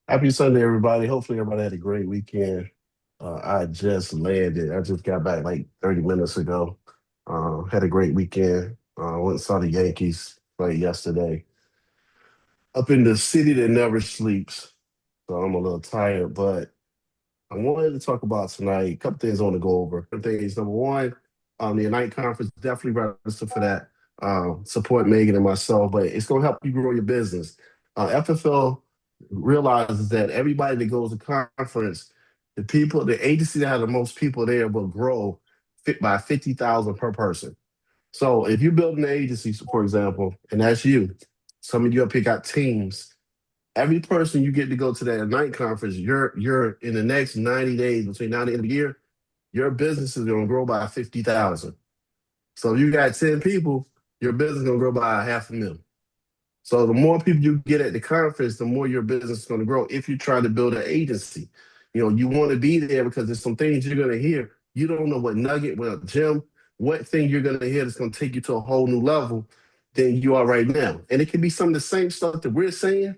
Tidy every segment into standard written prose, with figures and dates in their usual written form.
Happy Sunday, everybody. Hopefully, everybody had a great weekend. I just landed. I just got back like 30 minutes ago. Had a great weekend. Went and saw the Yankees play yesterday up in the city that never sleeps. So I'm a little tired, but I wanted to talk about tonight. A couple things I want to go over. Things. Number one, the Unite Conference, definitely register for that. Support Megan and myself, but it's going to help you grow your business. FFL realizes that everybody that goes to conference, the agency that has the most people there will grow by 50,000 per person. So if you're building an agency, for example, and that's you, some of you up here got teams. Every person you get to go to that night conference, you're in the next 90 days, between now and the end of the year, your business is gonna grow by 50,000. So if you got 10 people, your business is gonna grow by 500,000. So the more people you get at the conference, the more your business is going to grow. If you try to build an agency, you want to be there because there's some things you're going to hear. You don't know what nugget, what gem, what thing you're going to hear that's going to take you to a whole new level than you are right now. And it can be some of the same stuff that we're saying,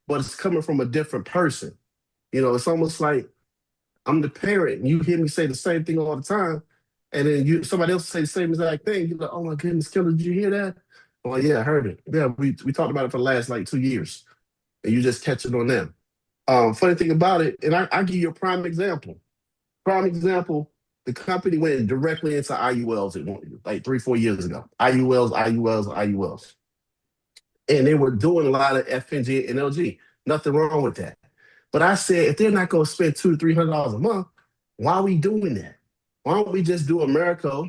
but it's coming from a different person. It's almost like I'm the parent, and you hear me say the same thing all the time, and then somebody else say the same exact thing. You're like, "Oh my goodness, Kendall, did you hear that?" Oh yeah, I heard it. Yeah, we talked about it for the last like 2 years, and you just catch it on them. Funny thing about it, and I give you a prime example. Prime example: the company went directly into IULs like 3, 4 years ago. IULs, IULs, IULs, and they were doing a lot of FNG and LG. Nothing wrong with that. But I said, if they're not going to spend $200 to $300 a month, why are we doing that? Why don't we just do Americo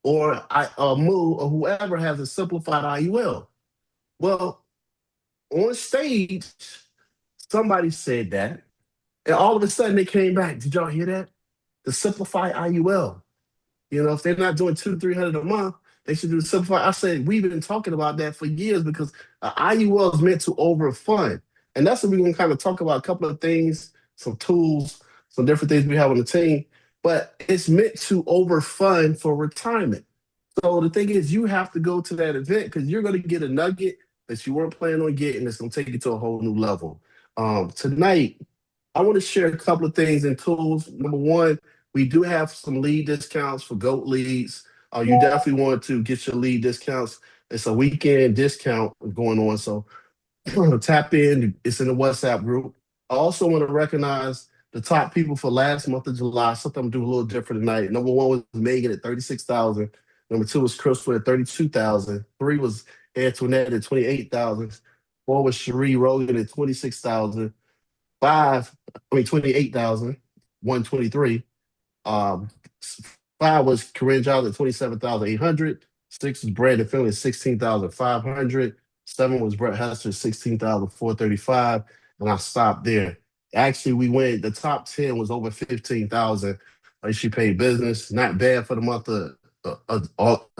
or Moo or whoever has a simplified IUL? Well, on stage, somebody said that, and all of a sudden they came back. Did y'all hear that? The simplified IUL. If they're not doing 200, 300 a month, they should do the simplified. I said we've been talking about that for years because IUL is meant to overfund, and that's what we're going to kind of talk about. A couple of things, some tools, some different things we have on the team, but it's meant to overfund for retirement. So the thing is, you have to go to that event because you're going to get a nugget that you weren't planning on getting. That's going to take you to a whole new level. Tonight, I want to share a couple of things and tools. Number one, we do have some lead discounts for GOAT leads. You definitely want to get your lead discounts. It's a weekend discount going on. So tap in. It's in the WhatsApp group. I also want to recognize the top people for last month of July. Something I'm doing a little different tonight. Number one was Megan at 36,000. Number two was Crystal at 32,000. Three was Antoinette at 28,000. Four was Cherie Rogan at 26,000. Five, 28,000. 123. Um, Five was Corinne Giles at 27,800. Six was Brandon Finley at 16,500. Seven was Brett Hester, 16,435. And I stopped there. Actually, we went, the top 10 was over 15,000. She paid business. Not bad for the month of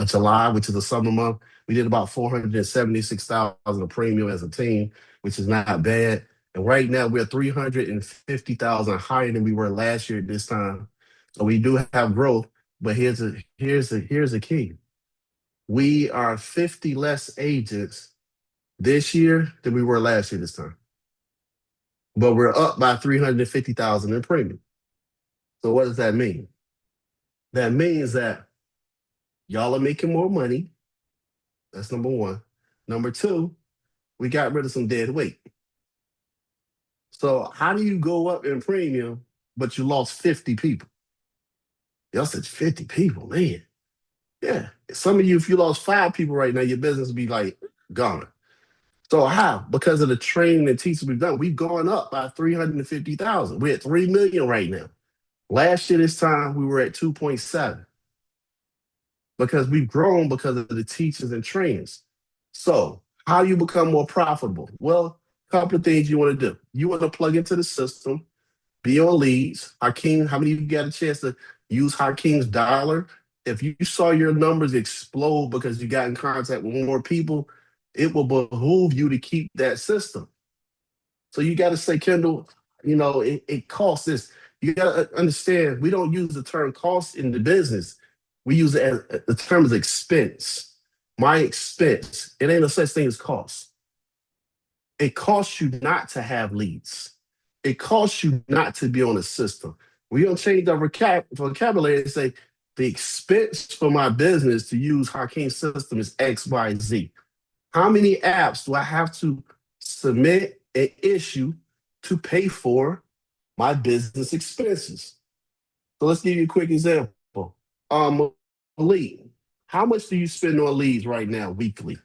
July, which is the summer month. We did about 476,000 of premium as a team, which is not bad. And right now we're 350,000 higher than we were last year at this time. So we do have growth, but here's the key. We are 50 less agents this year than we were last year this time. But we're up by 350,000 in premium. So what does that mean? That means that y'all are making more money. That's number one. Number two, we got rid of some dead weight. So how do you go up in premium, but you lost 50 people? Y'all said 50 people, man. Yeah. Some of you, if you lost 5 people right now, your business would be like gone. So how? Because of the training and teaching we've done, we've gone up by 350,000. We're at 3 million right now. Last year, this time, we were at 2.7 because we've grown because of the teachers and trainers. So how do you become more profitable? Well, a couple of things you want to do. You want to plug into the system, be on leads. Hakeem, how many of you got a chance to use Hakeem's dialer? If you saw your numbers explode because you got in contact with more people, it will behoove you to keep that system. So you got to say, Kendall, it costs this. You got to understand, we don't use the term cost in the business. We use it as the term is expense. My expense. It ain't a such thing as cost. It costs you not to have leads. It costs you not to be on the system. We don't change our vocabulary and say the expense for my business to use Hakeem's system is X, Y, Z. How many apps do I have to submit and issue to pay for my business expenses? So let's give you a quick example. Lead. How much do you spend on leads right now weekly?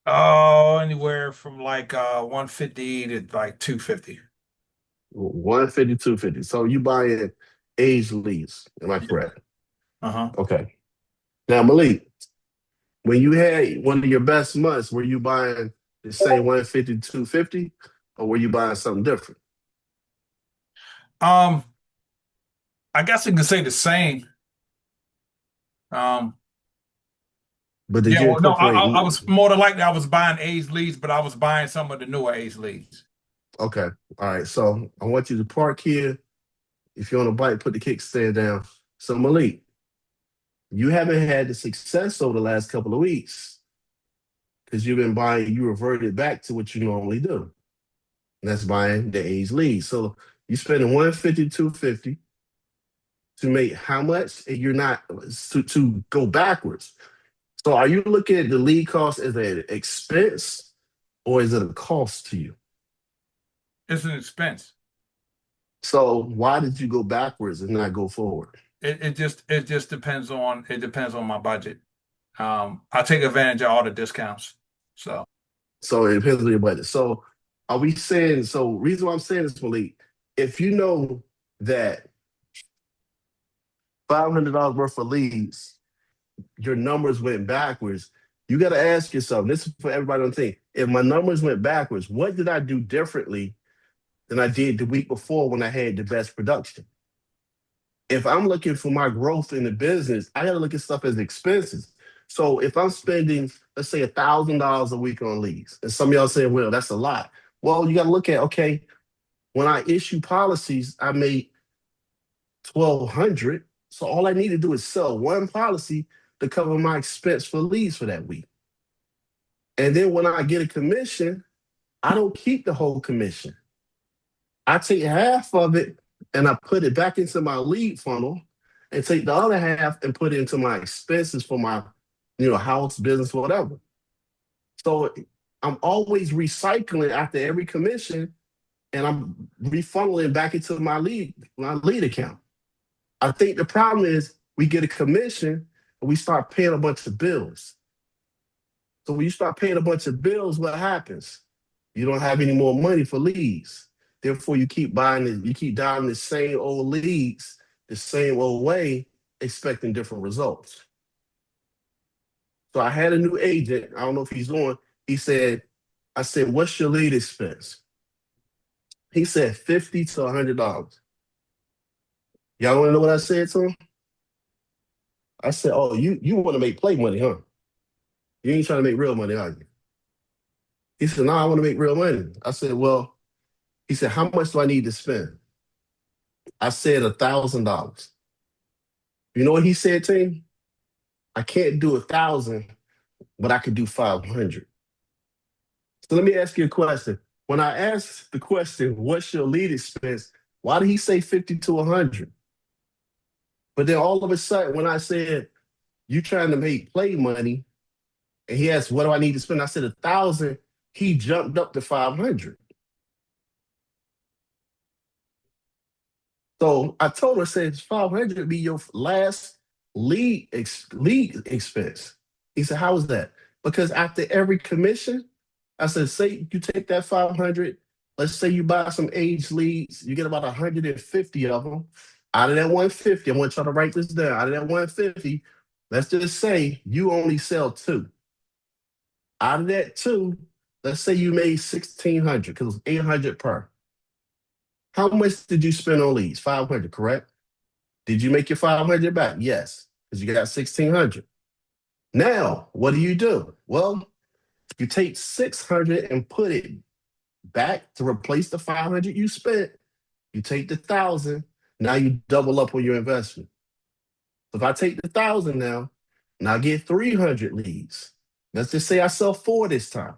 Oh, anywhere from like 150 to like 250. 150, 250. So you buying age leads. Am I Yeah. correct? Uh-huh. Okay. Now, Malik, when you had one of your best months, were you buying the same 150, 250, or were you buying something different? Um, I guess you can say the same. Um, But did yeah, you well, no, incorporate? I was more than likely I was buying age leads, but I was buying some of the newer age leads. Okay. All right. So I want you to park here. If you're on a bike, put the kickstand down. So, Malik, you haven't had the success over the last couple of weeks because you've been buying, you reverted back to what you normally do. And that's buying the age lead. So you spending 150, 250 to make how much? And you're not to go backwards. So are you looking at the lead cost as an expense or is it a cost to you? It's an expense. So why did you go backwards and not go forward? It just depends on my budget. I take advantage of all the discounts. So So it depends on your budget. So are we saying, so reason why I'm saying this, Malik, if you know that $500 worth of leads, your numbers went backwards, you got to ask yourself, this is for everybody on the team, if my numbers went backwards, what did I do differently than I did the week before when I had the best production? If I'm looking for my growth in the business, I got to look at stuff as expenses. So if I'm spending, let's say, $1,000 a week on leads, and some of y'all saying, well, that's a lot. Well, you got to look at, okay, when I issue policies, I made 1,200. So all I need to do is sell one policy to cover my expense for leads for that week. And then when I get a commission, I don't keep the whole commission. I take half of it and I put it back into my lead funnel and take the other half and put it into my expenses for my, house, business, whatever. So I'm always recycling after every commission and I'm refunneling back into my lead account. I think the problem is we get a commission and we start paying a bunch of bills. So when you start paying a bunch of bills, what happens? You don't have any more money for leads. Therefore, you keep buying it, you keep dialing the same old leads the same old way, expecting different results. So I had a new agent. I don't know if he's on. He said, I said, what's your lead expense? He said $50 to $100. Y'all want to know what I said to him? I said, oh, you want to make play money, huh? You ain't trying to make real money, are you? He said, no, I want to make real money. I said, well, he said, how much do I need to spend? I said $1,000. You know what he said to me? I can't do 1,000, but I could do 500. So let me ask you a question. When I asked the question, what's your lead expense? Why did he say 50 to 100? But then all of a sudden, when I said, you trying to make play money, and he asked, what do I need to spend? I said 1,000. He jumped up to 500. So I told her, I said, 500 would be your last lead expense. He said, how is that? Because after every commission, I said, say you take that 500, let's say you buy some age leads, you get about 150 of them. Out of that 150, I want y'all to write this down. Out of that 150, let's just say you only sell two. Out of that two, let's say you made 1,600 because it was 800 per. How much did you spend on leads? 500, correct? Did you make your 500 back? Yes, because you got 1,600. Now, what do? Well, you take 600 and put it back to replace the 500 you spent. You take the 1,000. Now you double up on your investment. So if I take the 1,000 now, and I get 300 leads. Let's just say I sell four this time.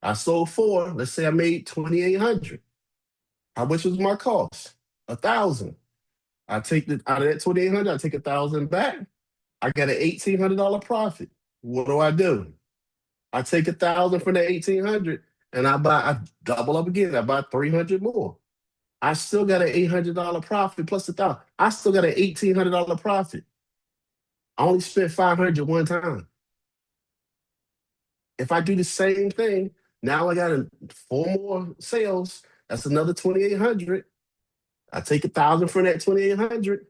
I sold four. Let's say I made 2,800. How much was my cost? 1,000. I take the out of that 2,800. I take 1,000 back. I got an $1,800 profit. What do? I take 1,000 from that 1,800 and I double up again. I buy 300 more. I still got an $800 profit plus 1,000. I still got an $1,800 profit. I only spent 500 one time. If I do the same thing, now I got four more sales. That's another 2,800. I take 1,000 from that 2,800.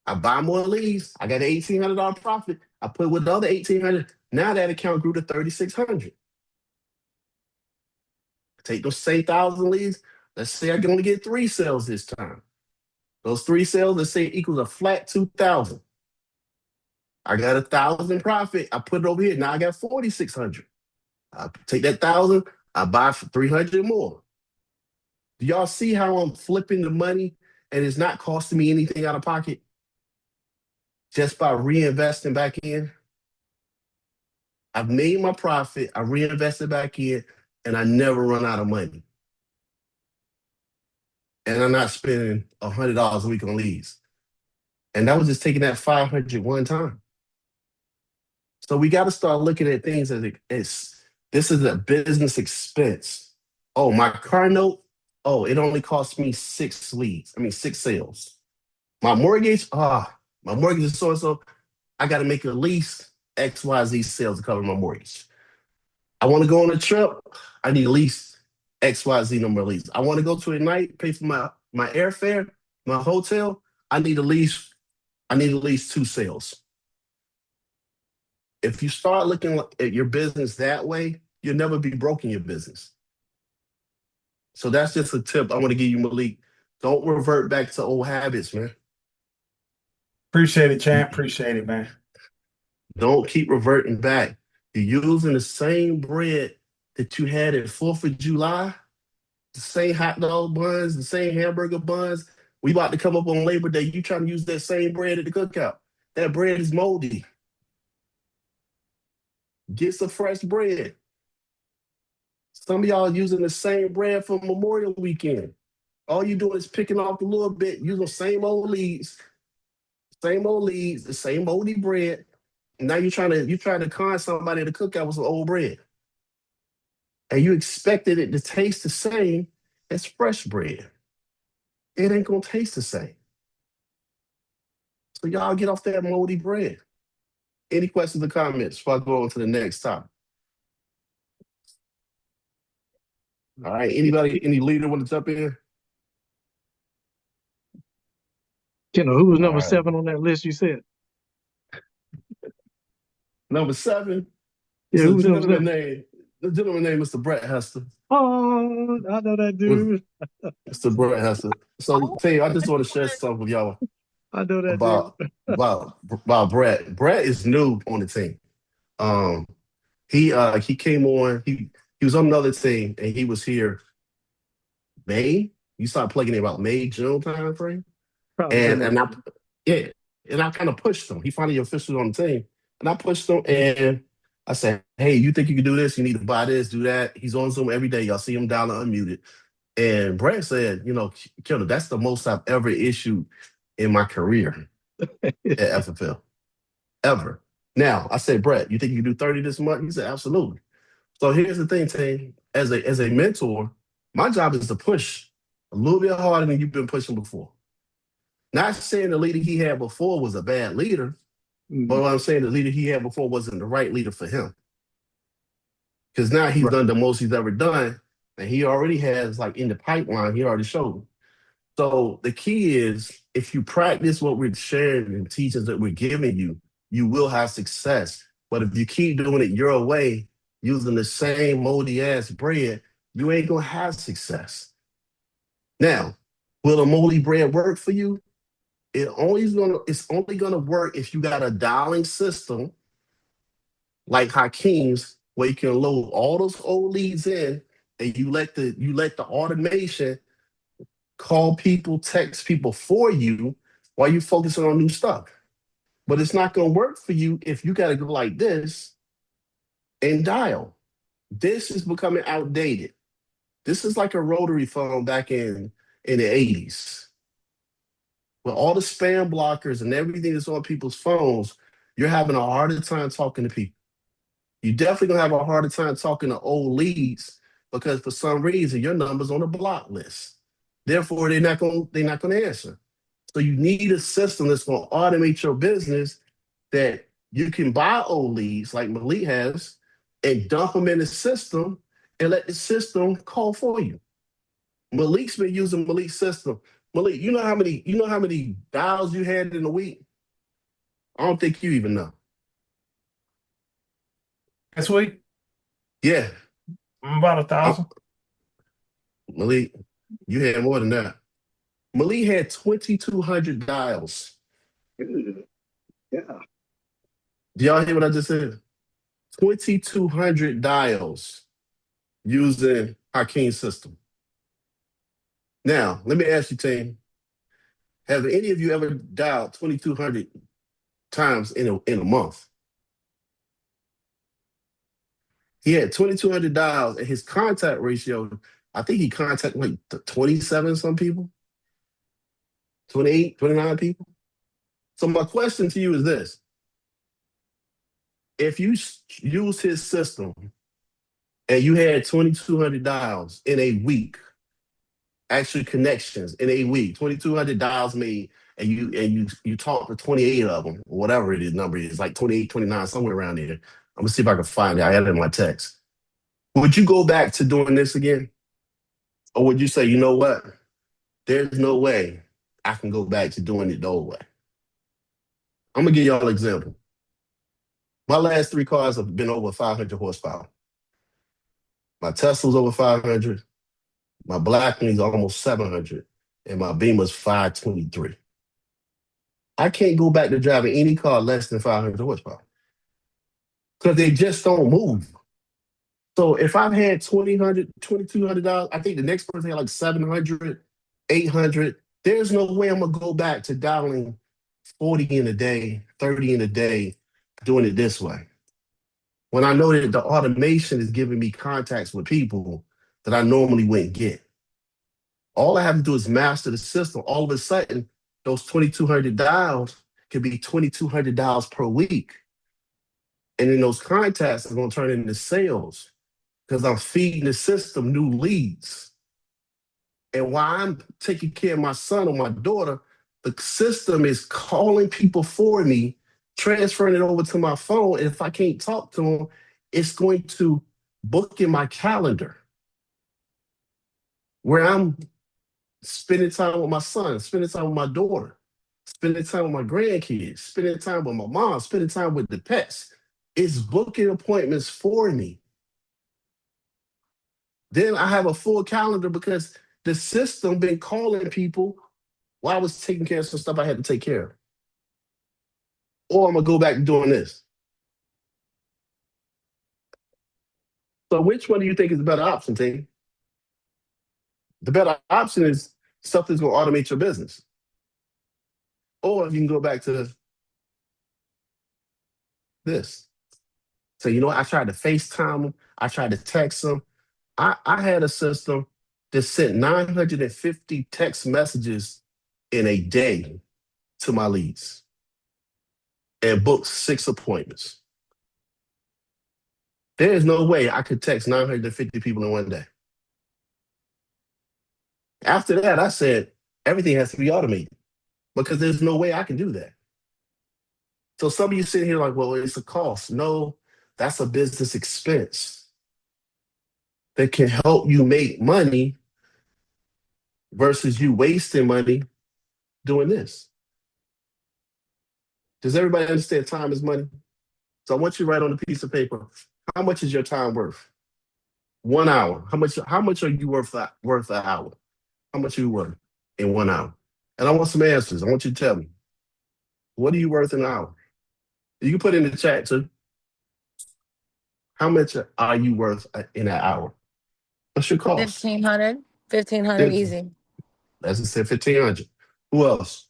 I buy more leads. I got an $1,800 profit. I put with the other 1,800. Now that account grew to 3,600. Take those same 1,000 leads. Let's say I can only get three sales this time. Those three sales, let's say equals a flat 2,000. I got 1,000 profit. I put it over here. Now I got 4,600. I take that 1,000. I buy for 300 more. Do y'all see how I'm flipping the money and it's not costing me anything out of pocket just by reinvesting back in? I've made my profit. I reinvested back in, and I never run out of money. And I'm not spending $100 a week on leads. And that was just taking that 500 one time. So we got to start looking at things as this is a business expense. Oh, my car note. Oh, it only cost me six leads. I mean, six sales. My mortgage. My mortgage is so and so. I got to make at least XYZ sales to cover my mortgage. I want to go on a trip. I need at least XYZ number of leads. I want to go to a night, pay for my airfare, my hotel. I need at least two sales. If you start looking at your business that way, you'll never be broke in your business. So that's just a tip I want to give you, Malik. Don't revert back to old habits, man. Appreciate it, champ. Appreciate it, man. Don't keep reverting back. You're using the same bread that you had at 4th of July, the same hot dog buns, the same hamburger buns. We about to come up on Labor Day. You trying to use that same bread at the cookout. That bread is moldy. Get some fresh bread. Some of y'all using the same bread for Memorial Weekend. All you doing is picking off a little bit, using same old leads, the same moldy bread. And now you're trying to con somebody to cook out with some old bread. And you expected it to taste the same as fresh bread. It ain't gonna taste the same. So y'all get off that moldy bread. Any questions or comments before I go on to the next topic? All right. Anybody, any leader want to jump in? Kendall, who was All number right. 7 on that list you said? Number 7 Yeah, is who a was number gentleman 7? named the gentleman named Mr. Brett Hester. Oh, I know that Was dude. Mr. Brett Hester. So tell you, I just want to share something with y'all I know that dude. about Brett. Brett is new on the team. Um, he came on. He was on another team, and he was here May. You started plugging in about May, June time frame, Probably and something like and I that. yeah, and I kind of pushed him. He finally officially on the team, and I pushed him, and I said, "Hey, you think you can do this? You need to buy this, do that." He's on Zoom every day. Y'all see him dialing unmuted. And Brett said, Kendall, that's the most I've ever issued in my career at FFL, ever. Now, I said, Brett, you think you can do 30 this month? He said, absolutely. So here's the thing, team. As a mentor, my job is to push a little bit harder than you've been pushing before. Not saying the leader he had before was a bad leader, but what I'm saying the leader he had before wasn't the right leader for him. Because now he's Right. done the most he's ever done, and he already has, like, in the pipeline, he already showed. So the key is if you practice what we're sharing and teachings that we're giving you, you will have success. But if you keep doing it your way, using the same moldy ass bread, you ain't gonna have success. Now, will a moldy bread work for you? It's only gonna work if you got a dialing system like Hakeem's, where you can load all those old leads in, and you let the automation call people, text people for you while you're focusing on new stuff. But it's not going to work for you if you got to go like this and dial. This is becoming outdated. This is like a rotary phone back in the 80s. With all the spam blockers and everything that's on people's phones, you're having a harder time talking to people. You definitely gonna have a harder time talking to old leads because for some reason your number's on the block list. Therefore, they're not gonna answer. So you need a system that's gonna automate your business that you can buy old leads like Malik has and dump them in the system and let the system call for you. Malik's been using Malik's system. Malik, you know how many dials you had in a week? I don't think you even know. This week, Yeah, I'm about I'm, 1,000. Malik, you had more than that. Malik had 2,200 dials. Yeah. Do y'all hear what I just said? 2,200 dials using Hakeem's system. Now, let me ask you, team, have any of you ever dialed 2,200 times in a month? He had 2,200 dials, and his contact ratio, I think he contacted like 27 some people, 28, 29 people. So my question to you is this. If you use his system and you had 2,200 dials in a week, actual connections in a week, 2,200 dials made, and you talk to 28 of them, or whatever it is, number is like 28, 29, somewhere around there. I'm gonna see if I can find it. I had it in my text. Would you go back to doing this again? Or would you say, you know what? There's no way I can go back to doing it the old way. I'm gonna give y'all an example. My last three cars have been over 500 horsepower. My Tesla's over 500. My Blackwing's almost 700, and my Beamer's 523. I can't go back to driving any car less than 500 horsepower because they just don't move. So if I've had 2,200, $2,200, I think the next person had like 700, 800. There's no way I'm gonna go back to dialing 40 in a day, 30 in a day, doing it this way. When I know that the automation is giving me contacts with people that I normally wouldn't get. All I have to do is master the system. All of a sudden, those 2,200 dials could be 2,200 dials per week. And then those contacts are going to turn into sales because I'm feeding the system new leads. And while I'm taking care of my son or my daughter, the system is calling people for me, transferring it over to my phone. And if I can't talk to them, it's going to book in my calendar where I'm spending time with my son, spending time with my daughter, spending time with my grandkids, spending time with my mom, spending time with the pets. It's booking appointments for me. Then I have a full calendar because the system been calling people while I was taking care of some stuff I had to take care of. Or I'm gonna go back to doing this. So which one do you think is the better option, team? The better option is stuff that's gonna automate your business. Or you can go back to this. So you know what? I tried to FaceTime them, I tried to text them. I had a system that sent 950 text messages in a day to my leads and booked 6 appointments. There is no way I could text 950 people in one day. After that, I said, everything has to be automated because there's no way I can do that. So some of you sitting here like, well, it's a cost. No, that's a business expense that can help you make money versus you wasting money doing this. Does everybody understand time is money? So I want you to write on a piece of paper, how much is your time worth? 1 hour. How much are you worth an hour? How much are you worth in 1 hour? And I want some answers. I want you to tell me. What are you worth an hour? You can put in the chat too. How much are you worth in an hour? What's your cost? 1,500. 1,500 easy. Let's just say 1,500. Who else?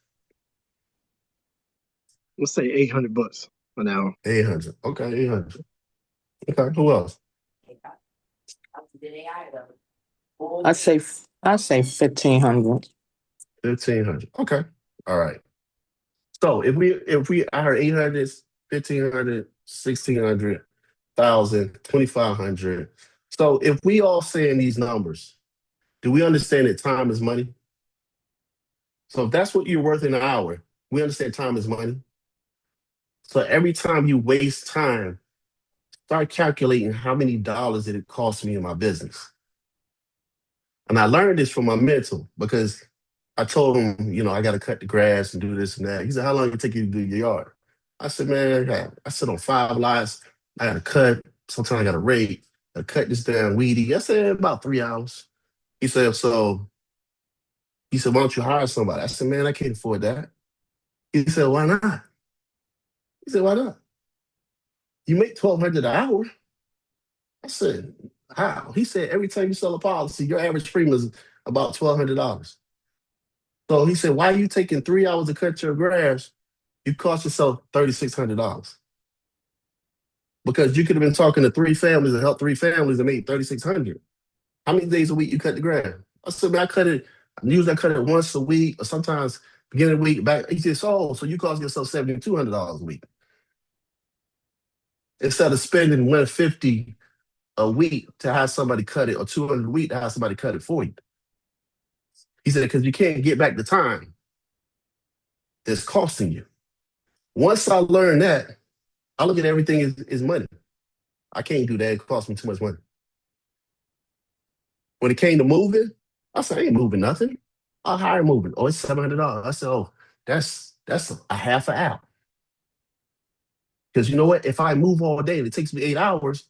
Let's say $800 an hour. 800. Okay, 800. Okay, who else? I say 1,500. 1,500. Okay. All right. So if we I heard 800, 1,500, 1,600, 1,000, 2,500. So if we all saying these numbers, do we understand that time is money? So if that's what you're worth in an hour, we understand time is money. So every time you waste time, start calculating how many dollars did it cost me in my business. And I learned this from my mentor because I told him, I got to cut the grass and do this and that. He said, "How long it take you to do your yard?" I said, "Man, I sit on 5 lots. I got to cut. Sometimes I got to rake. I cut this damn weedy." I said, "About 3 hours." He said, "Why don't you hire somebody?" I said, "Man, I can't afford that." He said, "Why not?" He said, "Why not? You make 1,200 an hour." I said, "How?" He said, "Every time you sell a policy, your average premium is about $1,200. So he said, why are you taking 3 hours to cut your grass? You cost yourself $3,600 because you could have been talking to 3 families and helped 3 families and made 3,600. How many days a week you cut the grass?" I said, "Man, I cut it. Usually I cut it once a week or sometimes beginning of the week back." He said, so you cost yourself $7,200 a week instead of spending 150 a week to have somebody cut it or 200 a week to have somebody cut it for you." He said, "Because you can't get back the time that's costing you." Once I learned that, I look at everything as money. I can't do that. It costs me too much money. When it came to moving, I said, "I ain't moving nothing. I'll hire moving." "Oh, it's $700. I said, "Oh, that's a half an hour." Because you know what? If I move all day and it takes me 8 hours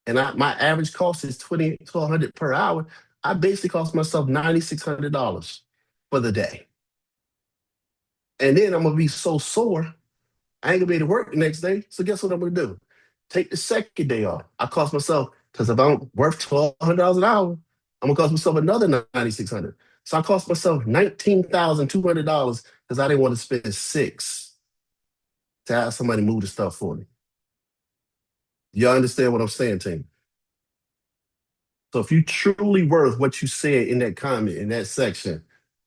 and my average cost is 1,200 per hour, I basically cost myself $9,600 for the day. And then I'm gonna be so sore I ain't gonna be able to work the next day. So guess what I'm gonna do? Take the second day off. I cost myself because if I'm worth $1,200 an hour, I'm gonna cost myself another 9,600. So I cost myself $19,200 because I didn't want to spend six to have somebody move the stuff for me. Y'all understand what I'm saying, team? So if you truly worth what you said in that comment in that section,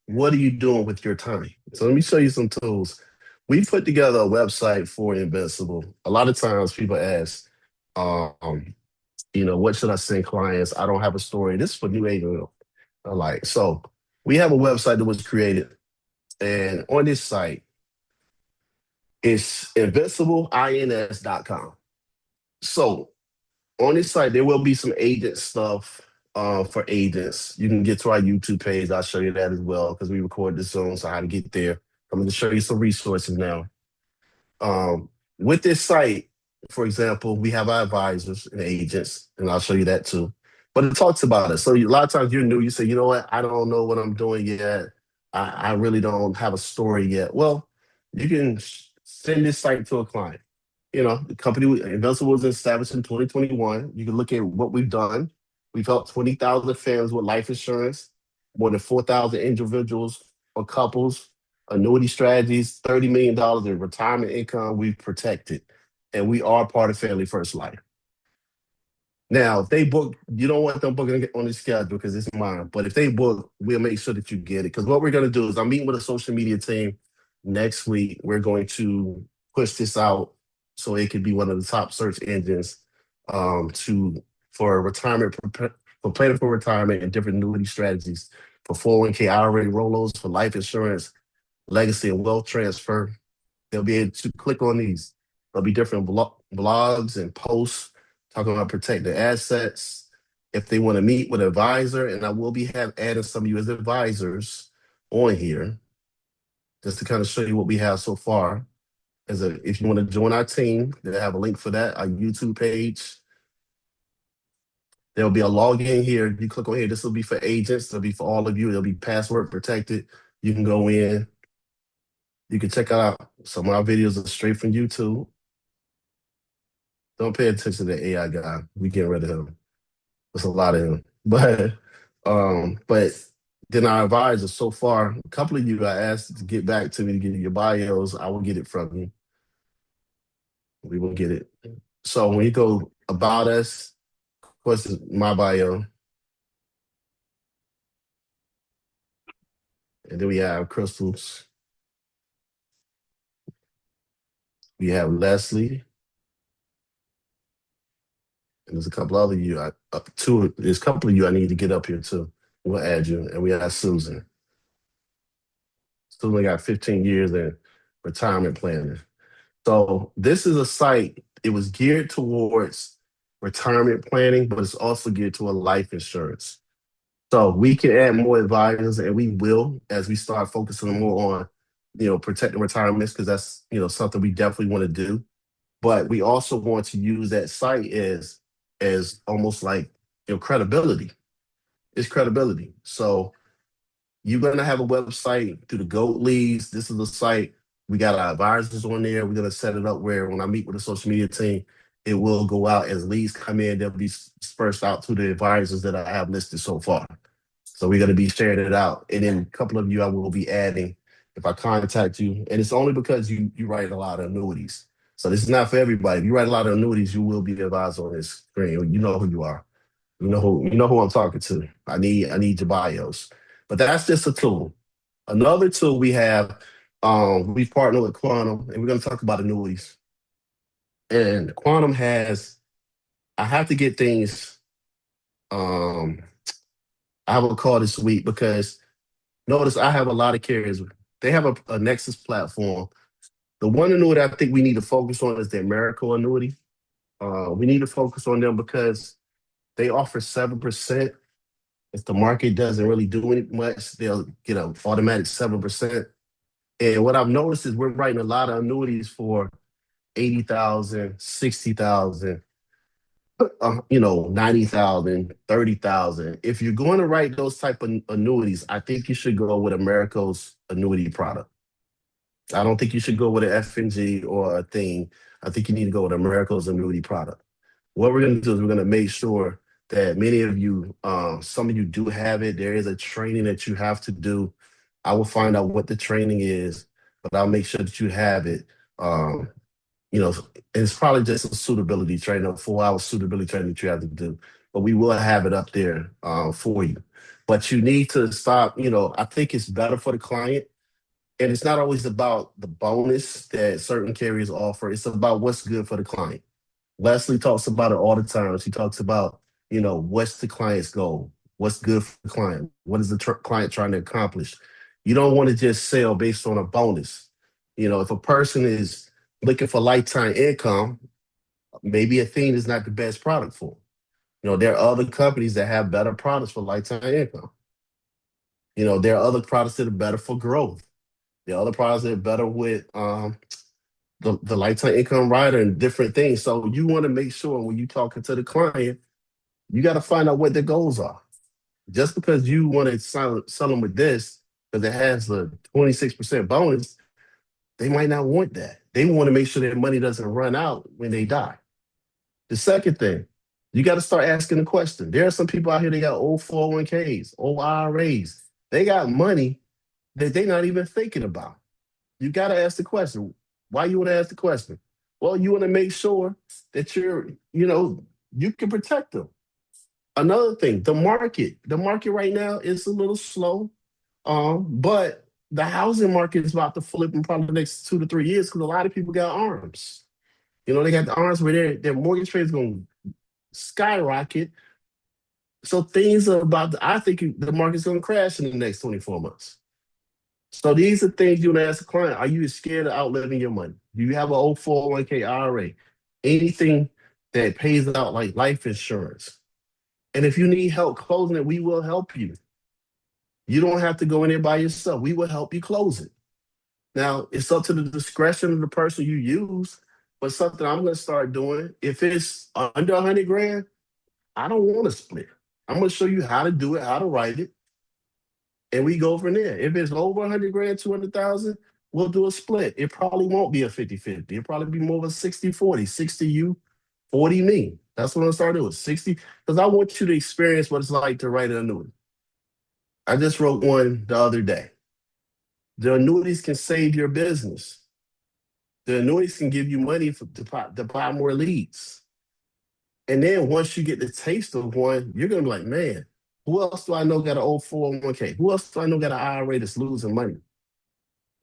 what are you doing with your time? So let me show you some tools. We put together a website for Invincible. A lot of times people ask, what should I send clients? I don't have a story. This is for new agents. So we have a website that was created, and on this site, it's invincibleins.com. So on this site, there will be some agent stuff for agents. You can get to our YouTube page. I'll show you that as well because we record this Zoom, so how to get there. I'm going to show you some resources now. With this site, for example, we have our advisors and agents, and I'll show you that too. But it talks about it. So a lot of times you're new, you say, "You know what? I don't know what I'm doing yet. I really don't have a story yet." Well, you can send this site to a client. The company Invincible was established in 2021. You can look at what we've done. We've helped 20,000 families with life insurance, more than 4,000 individuals or couples, annuity strategies, $30 million in retirement income we've protected. And we are part of Family First Life. Now, if they book, you don't want them booking on the schedule because it's mine. But if they book, we'll make sure that you get it. Because what we're going to do is I'm meeting with a social media team next week. We're going to push this out so it could be one of the top search engines for retirement, for planning for retirement and different annuity strategies for 401k IRA rollovers, for life insurance, legacy and wealth transfer. They'll be able to click on these. There'll be different blogs and posts talking about protecting assets. If they want to meet with an advisor, and I will be adding some of you as advisors on here, just to kind of show you what we have so far. If you want to join our team, they have a link for that, our YouTube page. There'll be a login here. You click on here. This will be for agents. It'll be for all of you. It'll be password protected. You can go in. You can check out some of our videos are straight from YouTube. Don't pay attention to the AI guy. We getting rid of him. There's a lot of him. But then our advisors so far, a couple of you I asked to get back to me to get your bios. I will get it from you. We will get it. So when you go about us, of course, my bio. And then we have Crystals. We have Leslie. And there's a couple other you. There's a couple of you I need to get up here too. We'll add you. And we have Susan. Susan got 15 years in retirement planning. So this is a site, it was geared towards retirement planning, but it's also geared to a life insurance. So we can add more advisors, and we will as we start focusing more on, protecting retirements, because that's, something we definitely want to do. But we also want to use that site as almost like, credibility. It's credibility. So you're gonna have a website through the GOAT leads. This is the site. We got our advisors on there. We're gonna set it up where when I meet with the social media team, it will go out as leads come in. They'll be dispersed out to the advisors that I have listed so far. So we're gonna be sharing it out. And then a couple of you I will be adding if I contact you. And it's only because you write a lot of annuities. So this is not for everybody. If you write a lot of annuities, you will be advised on this screen. You know who you are. You know who I'm talking to. I need your bios. But that's just a tool. Another tool we have, we've partnered with Quantum, and we're going to talk about annuities. And Quantum has, I have to get things, I have a call this week because notice I have a lot of carriers. They have a Nexus platform. The one annuity I think we need to focus on is the American annuity. We need to focus on them because they offer 7%. If the market doesn't really do any much, they'll get an automatic 7%. And what I've noticed is we're writing a lot of annuities for 80,000, 60,000, 90,000, 30,000. If you're going to write those type of annuities, I think you should go with Americo's annuity product. I don't think you should go with an FNG or a thing. I think you need to go with Americo's annuity product. What we're going to do is we're going to make sure that many of you, some of you do have it. There is a training that you have to do. I will find out what the training is, but I'll make sure that you have it. It's probably just a suitability training, a 4-hour suitability training that you have to do. But we will have it up there for you. But you need to stop, I think it's better for the client. And it's not always about the bonus that certain carriers offer. It's about what's good for the client. Leslie talks about it all the time. She talks about, what's the client's goal? What's good for the client? What is the client trying to accomplish? You don't want to just sell based on a bonus. If a person is looking for lifetime income, maybe Athene is not the best product for them. There are other companies that have better products for lifetime income. There are other products that are better for growth. There are other products that are better with the lifetime income rider and different things. So you want to make sure when you're talking to the client, you got to find out what their goals are. Just because you want to sell them with this, because it has the 26% bonus, they might not want that. They want to make sure their money doesn't run out when they die. The second thing, you got to start asking the question. There are some people out here, they got old 401ks, old IRAs. They got money that they're not even thinking about. You got to ask the question. Why you want to ask the question? Well, you want to make sure that you can protect them. Another thing, the market right now is a little slow, but the housing market is about to flip in probably the next 2 to 3 years because a lot of people got arms. They got the arms where their mortgage rate is going to skyrocket. So things are I think the market's going to crash in the next 24 months. So these are things you want to ask the client. Are you scared of outliving your money? Do you have an old 401k IRA? Anything that pays out like life insurance? And if you need help closing it, we will help you. You don't have to go in there by yourself. We will help you close it. Now, it's up to the discretion of the person you use, but something I'm going to start doing, if it's under 100 grand, I don't want to split. I'm going to show you how to do it, how to write it, and we go from there. If it's over 100 grand, 200,000, we'll do a split. It probably won't be a 50-50. It'll probably be more of a 60-40, 60 you, 40 me. That's what I'm starting with, 60, because I want you to experience what it's like to write an annuity. I just wrote one the other day. The annuities can save your business. The annuities can give you money to buy more leads. And then once you get the taste of one, you're going to be like, man, Who else do I know got an old 401k? Who else do I know got an IRA that's losing money?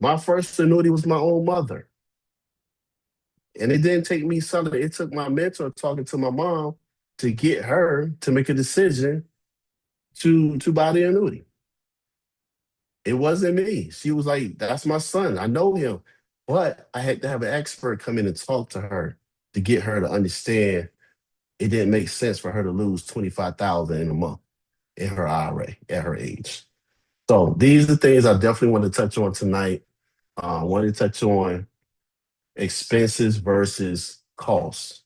My first annuity was my own mother. And it didn't take me something. It took my mentor talking to my mom to get her to make a decision to buy the annuity. It wasn't me. She was like, that's my son. I know him. But I had to have an expert come in and talk to her to get her to understand it didn't make sense for her to lose 25,000 in a month in her IRA at her age. So these are things I definitely want to touch on tonight. I want to touch on expenses versus costs.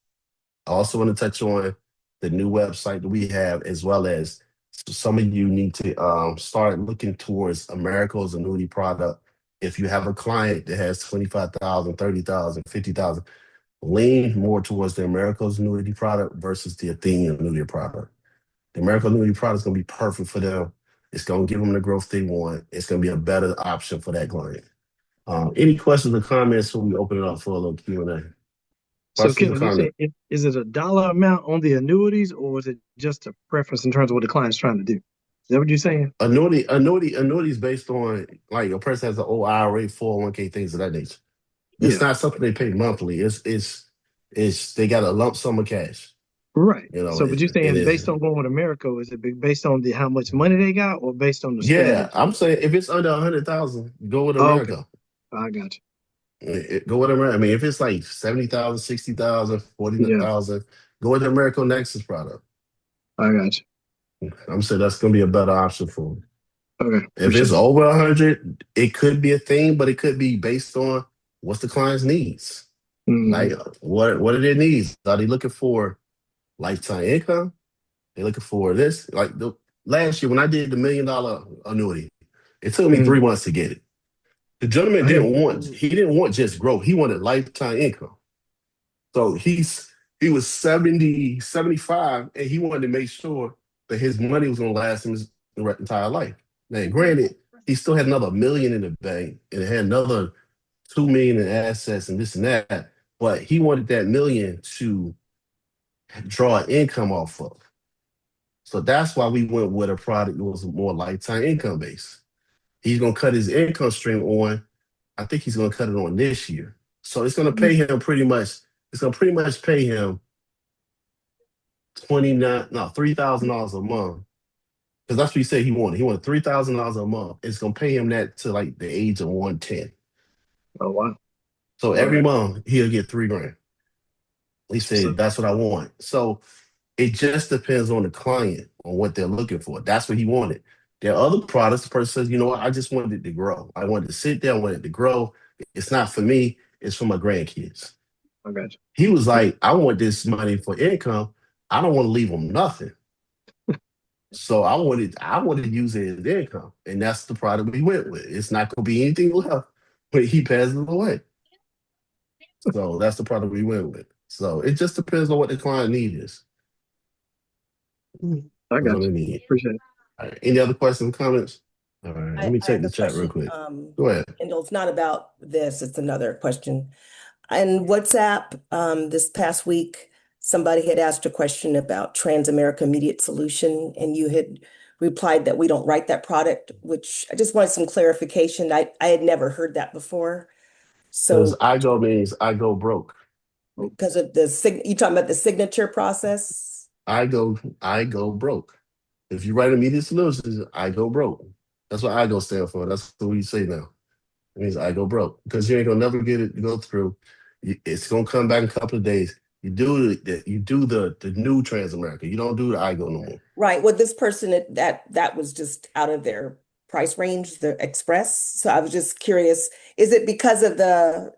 I also want to touch on the new website that we have, as well as some of you need to start looking towards America's annuity product. If you have a client that has 25,000, 30,000, 50,000, lean more towards the America's annuity product versus the Athenian annuity product. The American annuity product is going to be perfect for them. It's going to give them the growth they want. It's going to be a better option for that client. Any questions or comments when we open it up for a little Q&A? So, Questions or Kendall, you say, comments? is it a dollar amount on the annuities, or is it just a preference in terms of what the client's trying to do? Is that what you're saying? Annuity is based on like a person has an old IRA, 401k, things of that nature. It's Yeah, not something they pay monthly. It's they got a lump sum of cash. right. You know, So, but you're it saying is. based on going with America, is it based on how much money they got, or based on the Yeah, spending? I'm saying if it's under 100,000, go with Oh, okay, America. I got Go with America. I mean, if it's like 70,000, 60,000, you. Yeah, 40,000, go with the American Nexus product. I got you. I'm saying that's going to be a better option for them. Okay, If it's appreciate it. over 100, it could be a thing, but it could be based on what's the client's needs. Hmm. Like, what are their needs? Are they looking for lifetime income? They looking for this? Like last year when I did the $1 million annuity, it took me Hmm. 3 months to get it. The gentleman I hear you. he didn't want just growth. He wanted lifetime income. So he was 70, 75, and he wanted to make sure that his money was going to last him his entire life. Now, granted, he still had another million in the bank and had another 2 million in assets and this and that, but he wanted that million to draw income off of. So that's why we went with a product that was more lifetime income based. He's going to cut his income stream on. I think he's going to cut it on this year. So it's going to pay him pretty much. It's going to pretty much pay him 29, no, $3,000 a month. Because that's what he said he wanted. He wanted $3,000 a month. It's gonna pay him that to like the age of 110. Oh, wow. So every Okay. month he'll get 3 grand. He So, said, that's what I want. So it just depends on the client, on what they're looking for. That's what he wanted. There are other products, the person says, you know what, I just wanted it to grow. I wanted to sit there, I wanted it to grow. It's not for me, it's for my grandkids. I got you. He was like, I want this money for income. I don't want to leave them nothing. So I wanted to use it as income, and that's the product we went with. It's not going to be anything left when he passes away. So that's the product we went with. So it just depends on what the client need is. I That's what got they you. need. Appreciate it. All right. Any other questions, comments? All right. Let me I check have the a chat real question. quick. Go ahead. Kendall, it's not about this, it's another question. In WhatsApp, this past week, somebody had asked a question about Transamerica Immediate Solution, and you had replied that we don't write that product, which I just wanted some clarification. I had never heard that before. Because So I go means I go broke. because of you talking about the signature process? I go broke. If you write immediate solutions, I go broke. That's what I go stand for. That's what we say now. It means I go broke because you ain't gonna never get it to go through. It's gonna come back in a couple of days. You do the new Transamerica. You don't do the I go no more. Right. Well, this person that was just out of their price range, the Express. So I was just curious, is it because of the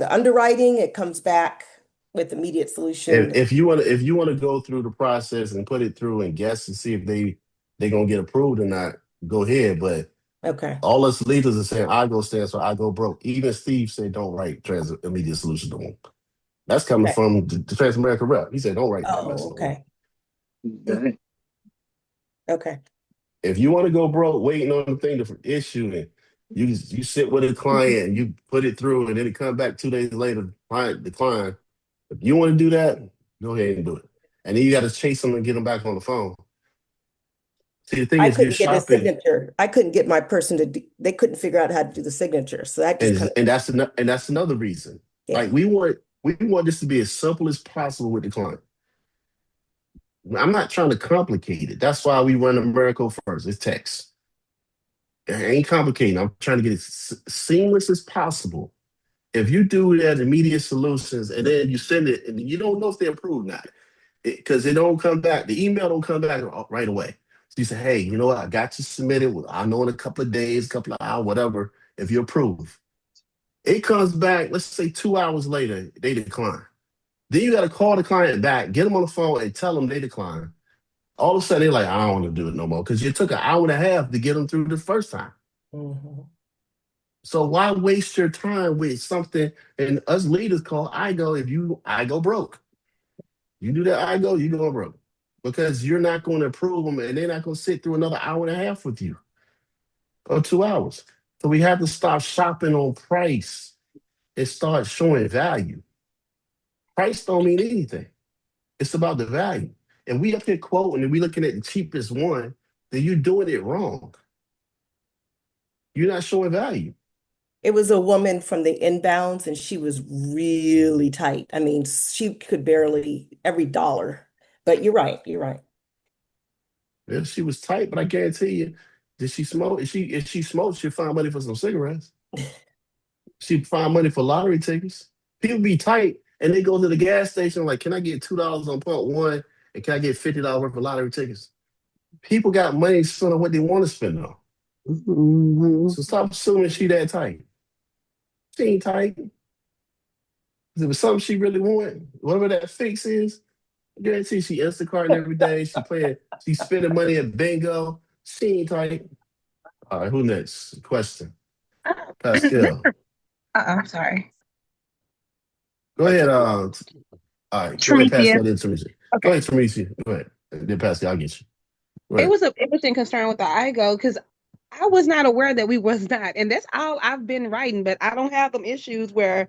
underwriting? It comes back with immediate If, solution. if you want to if you want to go through the process and put it through and guess and see if they gonna get approved or not, go ahead. But Okay. all us leaders are saying I go stands for I go broke. Even Steve said don't write trans immediate solution no more. That's coming Okay. from the Transamerica rep. He said don't write that mess Oh, no more. okay. Dang. Okay. If you want to go broke waiting on the thing to issue it, you sit with a client and you put it through and then it come back 2 days later, client decline. If you want to do that, go ahead and do it. And then you got to chase them and get them back on the phone. See, the thing I is, you're couldn't get a shopping, signature. I couldn't get my person to do, they couldn't figure out how to do the signature. So that just kind of, and that's another reason. yeah. Like we want this to be as simple as possible with the client. I'm not trying to complicate it. That's why we run America first. It's text. It ain't complicated. I'm trying to get it seamless as possible. If you do that immediate solutions and then you send it and you don't know if they approve or not, because it don't come back, the email don't come back right away. So you say, hey, you know what? I got you submitted. I know in a couple of days, couple of hours, whatever, if you approve. It comes back, let's say 2 hours later, they decline. Then you got to call the client back, get them on the phone and tell them they decline. All of a sudden, they're like, I don't want to do it no more because you took an hour and a half to get them through the first time. Mhm. So why waste your time with something? And us leaders call IGO if I go broke. You do that IGO, you go broke. Because you're not going to approve them and they're not going to sit through another hour and a half with you or 2 hours. So we have to stop shopping on price and start showing value. Price don't mean anything. It's about the value. And we up here quoting and we looking at the cheapest one, then you're doing it wrong. You're not showing value. It was a woman from the inbounds and she was really tight. I mean, she could barely every dollar. But you're right. You're right. Yeah, she was tight, but I guarantee you, did she smoke? If she smoked, she'd find money for some cigarettes. She'd find money for lottery tickets. People be tight and they go to the gas station like, can I get $2 on pump one and can I get $50 worth of lottery tickets? People got money spent on what they want to spend on. Mhm. So stop assuming she that tight. She ain't tight. If it was something she really wanted, whatever that fix is, I guarantee she Instacarting every day. She's spending money at bingo. She ain't tight. All right, who next? Question. Pascal. I'm sorry. Go ahead. All right, go ahead, Trinicia. Pascal, then Teresa. Go Okay. ahead, Teresa. Go ahead. Then Pascal, I'll get you. Go It ahead. was an interesting concern with the IGO because I was not aware that we was not. And that's all I've been writing, but I don't have them issues where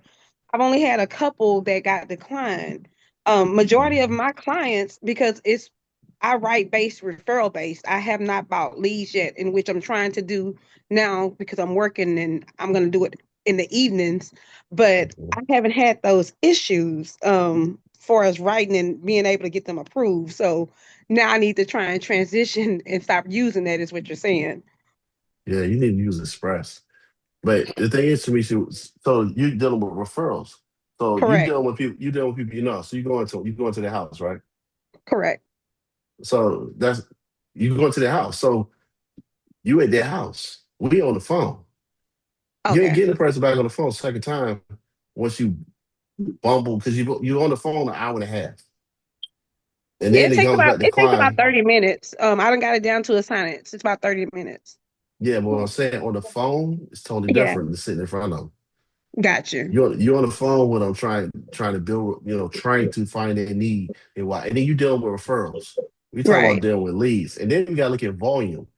I've only had a couple that got declined. Majority of my clients, because I write based referral based. I have not bought leads yet, in which I'm trying to do now because I'm working and I'm going to do it in the evenings. But I haven't had those issues for us writing and being able to get them approved. So now I need to try and transition and stop using that, is what you're saying. Yeah, you need to use Express. But the thing is, Teresa, so you're dealing with referrals. So Correct. you dealing with people you know. So you go into their house, right? Correct. So that's you go into their house. So you at their house. We on the phone. You ain't Okay. getting the person back on the phone second time once you bumble because you on the phone an hour and a half. And Yeah, then it comes back to it takes about decline. 30 minutes. I done got it down to a science. It's about 30 minutes. Yeah, but what I'm saying on the phone, it's totally Yeah, different than sitting in front of them. got you. You're on the phone with them trying to build, trying to find their need and why. And then you dealing with referrals. We talk about Right. dealing with leads. And then we gotta look at volume.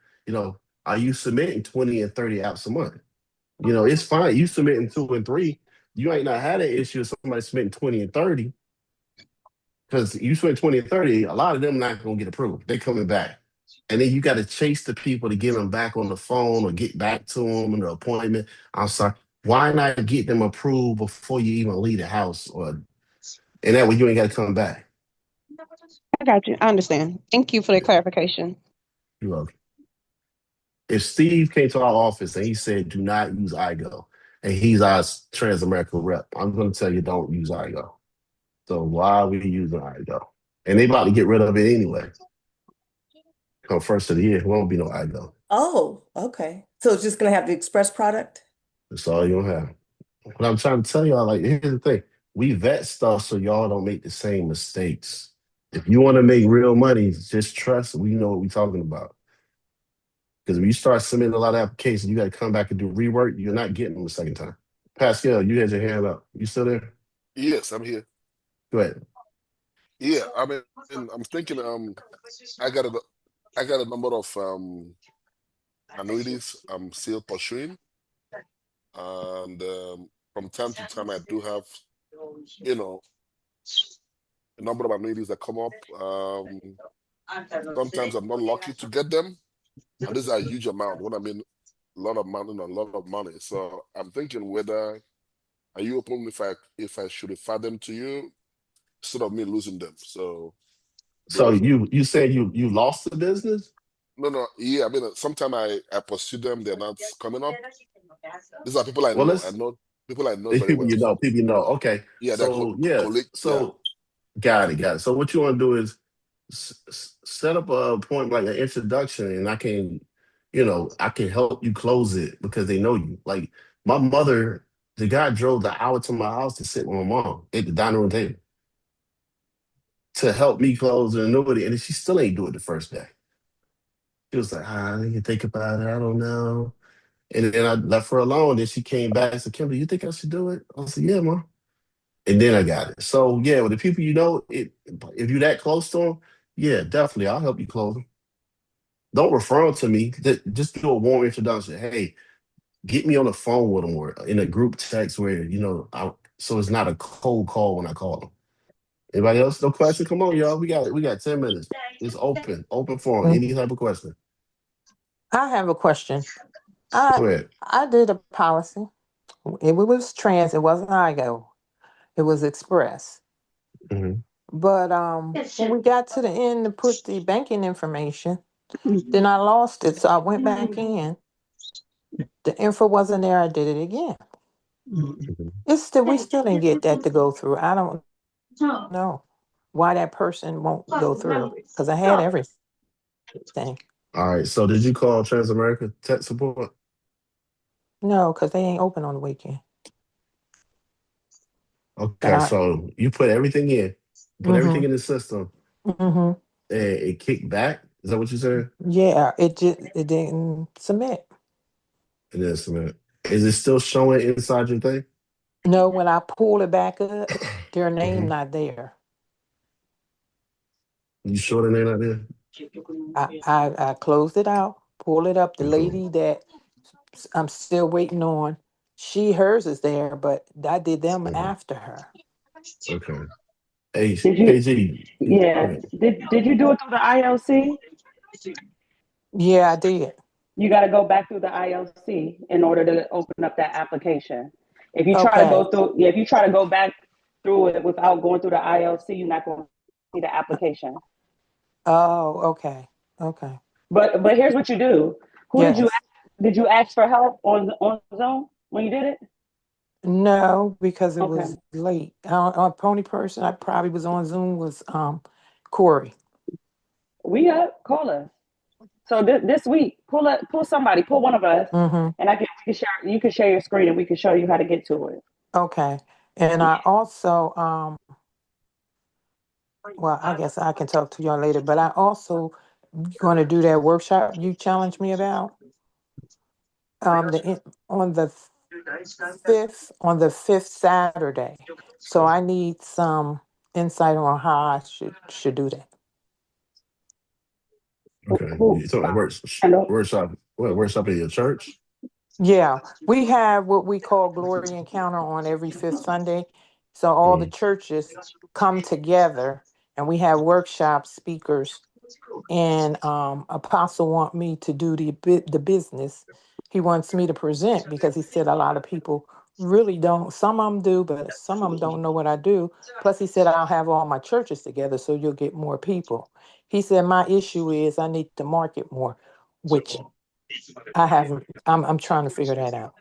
Are you submitting 20 and 30 apps a month? It's fine. You submitting 2 and 3. You ain't not had an issue of somebody submitting 20 and 30. Because you submit 20 and 30, a lot of them not gonna get approved. They coming back. And then you got to chase the people to get them back on the phone or get back to them in the appointment. I'm sorry. Why not get them approved before you even leave the house? And that way you ain't got to come back. I got you. I understand. Thank you for the Yeah, clarification. you're welcome. If Steve came to our office and he said, do not use IGO, and he's our Trans-American rep, I'm going to tell you, don't use IGO. So why are we using IGO? And they about to get rid of it anyway. Come first of the year, it won't be no IGO. Oh, okay. So it's just gonna have the express product? That's all you'll have. But I'm trying to tell y'all, like, here's the thing. We vet stuff so y'all don't make the same mistakes. If you want to make real money, just trust we know what we're talking about. Because when you start submitting a lot of applications, you got to come back and do rework. You're not getting them the second time. Pascal, you had your hand up. You still there? Yes, I'm here. Go ahead. Yeah, I mean, I'm thinking. I got a, I got a number of annuities I'm still pursuing, and from time to time I do have, you know, a number of annuities that come up. Sometimes I'm not lucky to get them, and these are a huge amount. What I mean, a lot of money, a lot of money. So I'm thinking whether are you open if I should refer them to you instead of me losing them. So So those you said you lost the business? no, yeah. I mean, sometimes I pursue them, they're not coming up. These are people I Well, know. let's People I know very people well. you know, people you know. Okay, Yeah, they're so yeah, colleague. Yeah. so got it. So what you want to do is set up a point like an introduction, and I can help you close it because they know you. Like my mother, the guy drove the hour to my house to sit with my mom at the dining room table to help me close the annuity, and she still ain't do it the first day. She was like, I need to think about it. I don't know. And then I left her alone. Then she came back and said, Kendall, you think I should do it? I said, yeah, mom. And then I got it. So yeah, with the people you know, if you're that close to them, yeah, definitely, I'll help you close them. Don't refer them to me. Just do a warm introduction. Hey, get me on the phone with them or in a group text where so it's not a cold call when I call them. Anybody else? No question? Come on, y'all. We got 10 minutes. It's open forum. Mm. Any type of question. I have a question. Go I ahead. I did a policy. It was trans. It wasn't IGO. It was Express. Mhm. But when we got to the end to put the banking information, then I lost it. So I went back in. The info wasn't there. I did it again. Mhm. It's still we still didn't get that to go through. I don't know why that person won't go through because I had everything. All right. So did you call Transamerica Tech Support? No, because they ain't open on the weekend. But Okay. I So you put everything in, put everything mm-hmm, in the system, mm-hmm. and it kicked back. Is that what you said? Yeah, it didn't submit. It is, man. Is it still showing inside your thing? No, when I pull it back up, their name Hmm. not there. You sure the name not there? I closed it out, pull it up. The Okay. lady that I'm still waiting on, hers is there, but I did them Mhm. after her. Okay. Hey, Did you, KG. Go yeah, ahead. did you do it through the ILC? Yeah, I did. You got to go back through the ILC in order to open up that application. If you try to Okay. go through, yeah, if you try to go back through it without going through the ILC, you're not going to see the application. Oh, okay. Okay. But here's what you do. Who Yes. did you ask for help on Zoom when you did it? No, because it Okay. was late. A pony person I probably was on Zoom was Corey. We up, call us. So this week, pull somebody, pull one of us, Mm-hmm. and we can share. You can share your screen, and we can show you how to get to it. Okay. And I also well, I guess I can talk to y'all later, but I also going to do that workshop you challenged me about. On the fifth Saturday. So I need some insight on how I should do that. Okay. Who? You talking about Kendall? workshop? What workshop in your church? Yeah, we have what we call Glory Encounter on every fifth Sunday. So all the Mm. churches come together and we have workshops, speakers, and Apostle want me to do the business. He wants me to present because he said a lot of people really don't. Some of them do, but some of them don't know what I do. Plus, he said I'll have all my churches together, so you'll get more people. He said my issue is I need to market more, which I haven't. I'm trying to figure that out.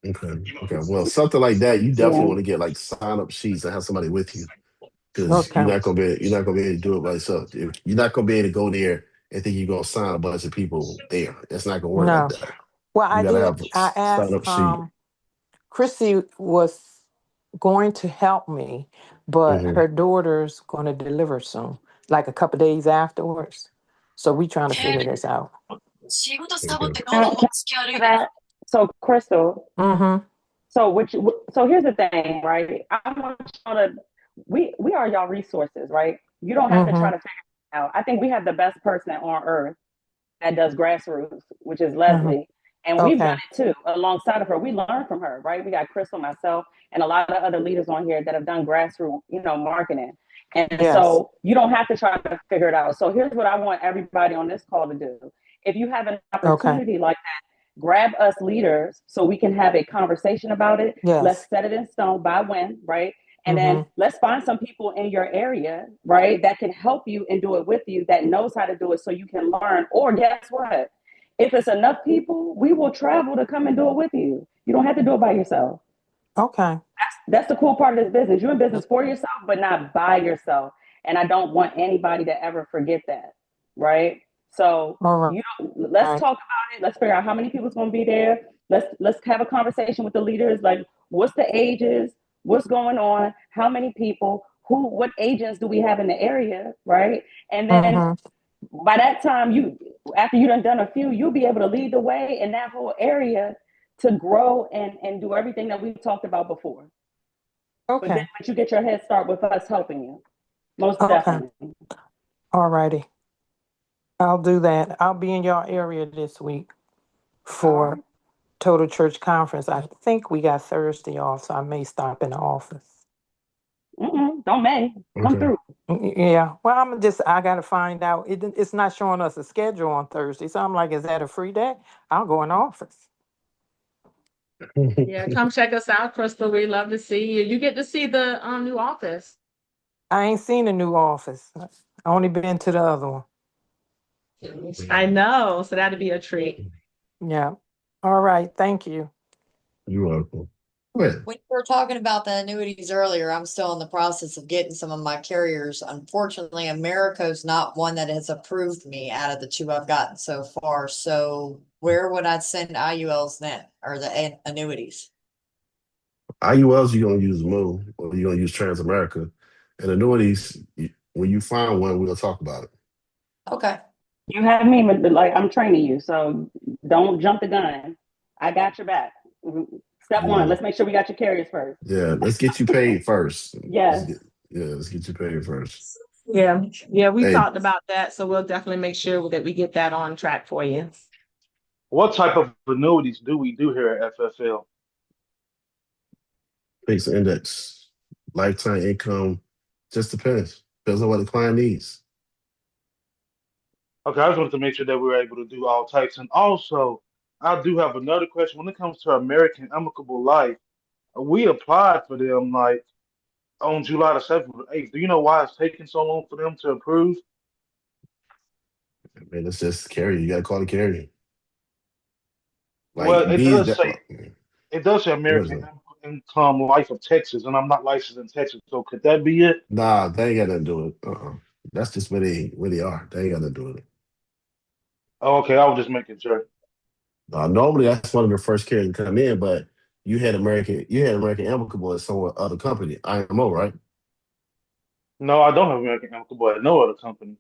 Okay. Okay. Well, something like that, you definitely Yeah. want to get like sign up sheets and have somebody with you because Okay. you're not gonna be able to do it by yourself. You're not gonna be able to go there and think you're gonna sign a bunch of people there. It's not gonna work like No. that. Well, You I gotta did. have a I sign asked. up sheet. Chrissy was going to help me, but Hmm. her daughter's going to deliver soon, like a couple days afterwards. So we trying to figure this out. Okay. Can I do that? So, Crystal. Mm-hmm. So here's the thing, right? I want y'all to. We are y'all resources, right? You don't have to try Mm-hmm. to figure it out. I think we have the best person on earth that does grassroots, which is Mm-hmm. Leslie. And we've done Okay. it too alongside of her. We learned from her, right? We got Crystal, myself, and a lot of other leaders on here that have done grassroots, marketing. And Yes. so you don't have to try to figure it out. So here's what I want everybody on this call to do If you have an Okay. opportunity like that, grab us leaders so we can have a conversation about it. Yes. Let's set it in stone by when, right? And then Mm-hmm. let's find some people in your area, right, that can help you and do it with you, that knows how to do it so you can learn. Or guess what? If it's enough people, we will travel to come and do it with you. You don't have to do it by yourself. Okay. That's the cool part of this business. You're in business for yourself, but not by yourself. And I don't want anybody to ever forget that, right? So All you don't, let's right. talk about it. Let's figure out how many people's going to be there. Let's have a conversation with the leaders. Like, what's the ages? What's going on? How many people? Who? What agents do we have in the area, right? And then Mm-hmm. by that time, after you done a few, you'll be able to lead the way in that whole area to grow and do everything that we've talked about before. Okay. But you get your head start with us helping you. Most Okay. definitely. All righty. I'll do that. I'll be in your area this week for right. Total Church Conference. I think we got Thursday off, so I may stop in the office. Don't may. Come Okay. through. Yeah. Well, I got to find out. It's not showing us a schedule on Thursday. So I'm like, is that a free day? I'll go in the office. Yeah, come check us out, Crystal. We love to see you. You get to see the new office. I ain't seen the new office. I only been to the other one. I know, so that'd be a treat. Yeah. All right. Thank you. You're welcome. Go ahead. When we were talking about the annuities earlier, I'm still in the process of getting some of my carriers. Unfortunately, Americo's not one that has approved me out of the two I've gotten so far. So where would I send IULs then, or the annuities? IULs, you're going to use Moon or you're going to use Transamerica. And annuities, when you find one, we'll talk about it. Okay. You have me, like I'm training you, so don't jump the gun. I got your back. Step one, Yeah. let's make sure we got your carriers first. Yeah, let's get you paid first. Yes. Let's get you paid first. Yeah, we Hey, talked about that, so we'll definitely make sure that we get that on track for you. What type of annuities do we do here at FFL? fixed index, lifetime income, just depends. Depends on what the client needs. Okay, I just wanted to make sure that we were able to do all types. And also, I do have another question. When it comes to American Amicable Life, we applied for them like on July the 7th or 8th. Do you know why it's taking so long for them to approve? I mean, it's just carrier. You got to call the carrier. Well, Like bees, that, what it does say is American it? Income Life of Texas, and I'm not licensed in Texas. So could that be it? Nah, they ain't got nothing to do with it. That's just where they are. They ain't got nothing to do with it. Oh, okay, I was just making sure. Normally, that's one of the first carriers to come in, but you had American Amicable as some other company, IMO, right? No, I don't have American Amicable at no other company.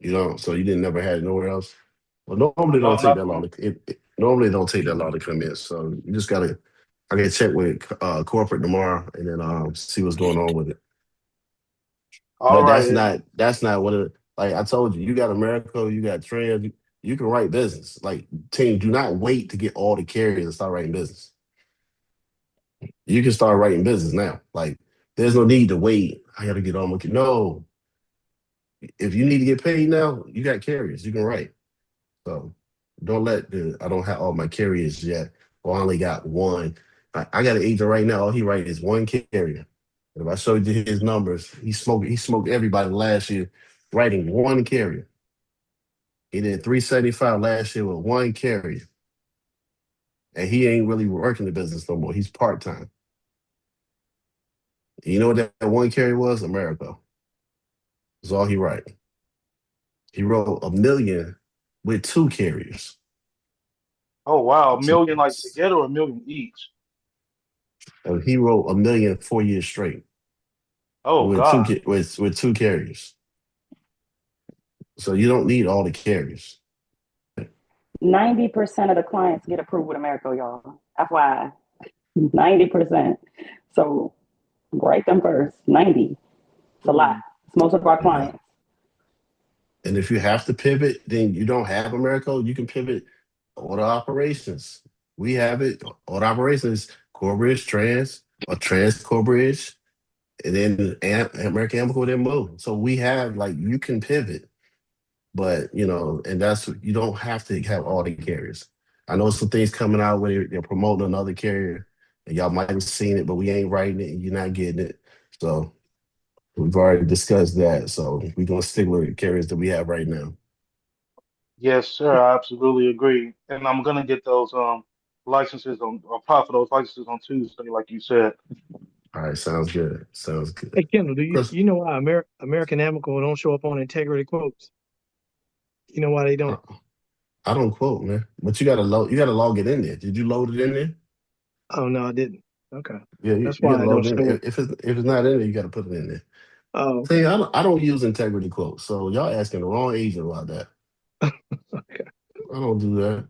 So you didn't never had it nowhere else. Well, normally it No, don't take not that for long. me. Normally it don't take that long to come in. So you just gotta. I can check with corporate tomorrow and then see what's going on with it. All But right. that's not one of the, like I told you. You got America, you got Trans. You can write business. Like team, do not wait to get all the carriers and start writing business. You can start writing business now. Like there's no need to wait. I got to get on with you. No, if you need to get paid now, you got carriers. You can write. So I don't have all my carriers yet. Well, I only got one. I got an agent right now. All he writes is one carrier. And if I showed you his numbers, he smoked everybody last year writing one carrier. He did 375 last year with one carrier. And he ain't really working the business no more. He's part-time. You know what that one carrier was? America. That's all he write. He wrote a million with two carriers. Oh wow, a So, million like together or a million each? he wrote a million 4 years straight Oh with God. two carriers. So you don't need all the carriers. 90% of the clients get approved with America, y'all. FYI. 90%. So write them first. 90. It's a lot. It's most of our Yeah. clients. And if you have to pivot, then you don't have America. You can pivot order operations. We have it. Order operations, Corbridge, Trans, or Trans Corbridge, and then American Amicable, then move. So we have, like, you can pivot. But and that's you don't have to have all the carriers. I know some things coming out where they're promoting another carrier, and y'all might have seen it, but we ain't writing it, and you're not getting it. So we've already discussed that. So we're gonna stick with the carriers that we have right now. Yes, sir. I absolutely agree. And I'm gonna get those licenses on apply for those licenses on Tuesday, like you said. All right, sounds good. Sounds good. Hey, Kendall, do you Chris, you know why American Amicable don't show up on integrity quotes? You know why they I don't? I don't quote, man, but you gotta log it in there. Did you load it in there? Oh no, I didn't. Okay, Yeah, that's you gotta why I don't load it in show there. up. If it's not in there, you gotta put it in there. Oh, See, okay. I don't use integrity quotes, so y'all asking the wrong agent about that. Okay. I don't do that,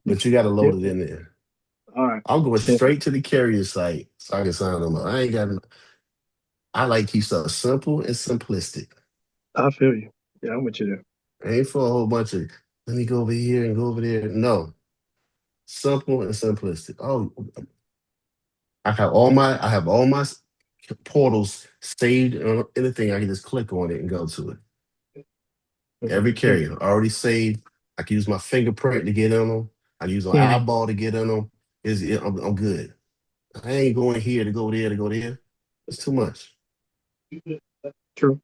but you gotta load it Yeah. in there. All right. I'm going Yeah, straight to the carrier site so I can sign them up. I ain't got. I like to keep stuff simple and simplistic. I feel you. Yeah, I'm with you there. Ain't for a whole bunch of let me go over here and go over there. No, simple and simplistic. Oh, I have all my portals saved on anything. I can just click on it and go to it. Every Yeah. carrier already saved. I can use my fingerprint to get in them. I can use an Mhm. eyeball to get in them. I'm good. I ain't going here to go there to go there. It's too much. True.